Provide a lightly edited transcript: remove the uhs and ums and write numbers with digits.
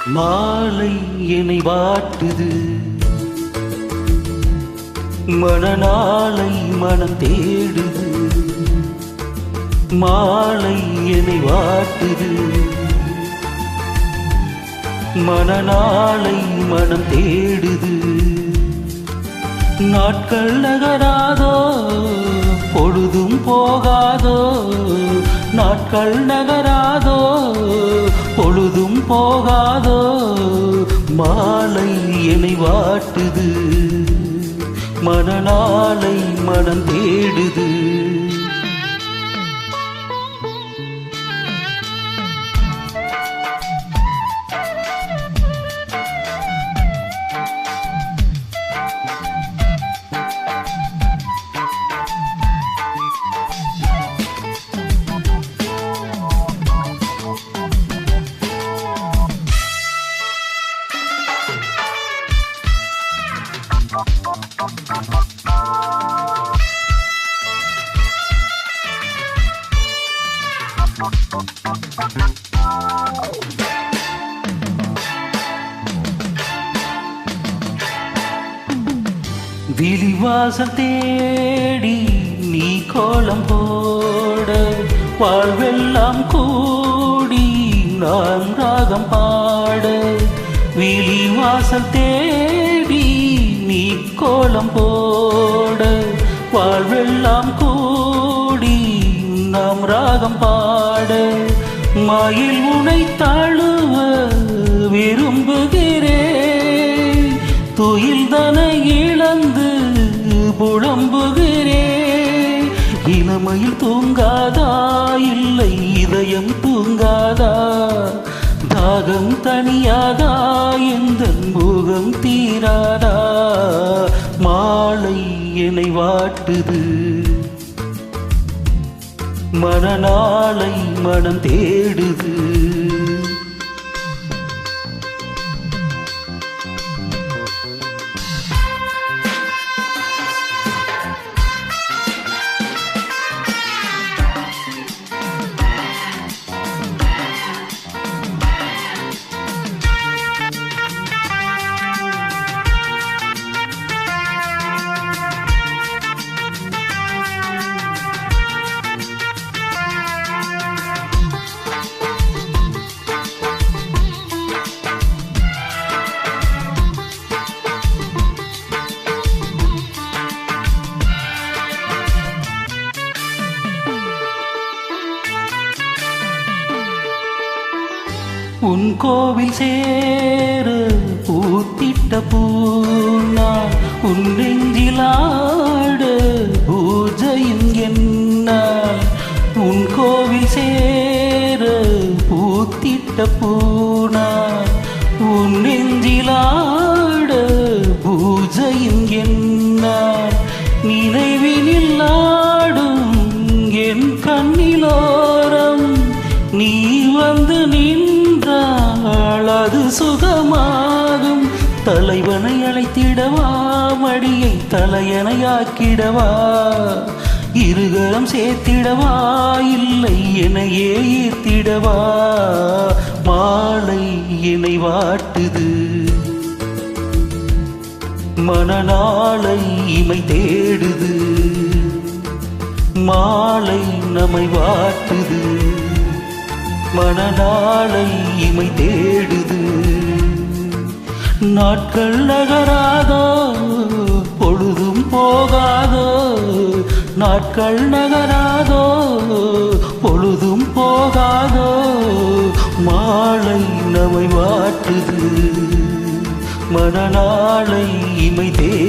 மாலை என்னை வாட்டுது, மணநாளை மனம் தேடுது. மாலை என்னை வாட்டுது, மணநாளை மனம் தேடுது. நாட்கள் நகராதோ, பொழுதும் போகாதோ. நாட்கள் நகராதோ, பொழுதும் போகாதோ. மாலை என்னை வாட்டுது, மணநாளை மனம் தேடுது. விழிவாசல் தேடி நீ கோலம் போட, வாழ்வெல்லாம் கூடி நான் ராகம் பாட. விழிவாசல் தேடி நீ கோலம் போட, வாழ்வெல்லாம் கூடி நாம் ராகம் பாட. மயில் உனை தழுவ விரும்புகிறேன், துயில்தன இழந்து புலம்புகிறேன். இளமையில் தூங்காதா, இல்லை இதயம் தூங்காதா. தாகம் தனியாதா, எந்த முகம் தீராதா. மாலை என்னை வாட்டுது, மணநாளை மனம் தேடுது. உன் கோவில் சேர பூத்திட்ட பூநாள், உன் நெஞ்சிலாட பூஜையும் என்னால். உன் கோவில் சேர பூத்திட்ட பூநாள், உன் நெஞ்சிலாட பூஜையும் என்னால். நினைவினில் ஆடும் என் கண்ணிலோரம் நீ வந்து நின்றாள், அது சுகமாகும். தலைவனை அழைத்திடவா, மடியை தலையணையாக்கிடவா. இருகரம் சேர்த்திடவா, இல்லை என்னையே ஈர்த்திடவா. மாலை என்னை வாட்டுது, மணநாளை இமை தேடுது. மாலை நம்மை வாட்டுது, மணநாளை இமை தேடுது. நாட்கள் நகராதோ, பொழுதும் போகாதோ. நாட்கள் நகராதோ, பொழுதும் போகாதோ. மாலை நம்மை வாட்டுது, மணநாளை இமை தேடுது.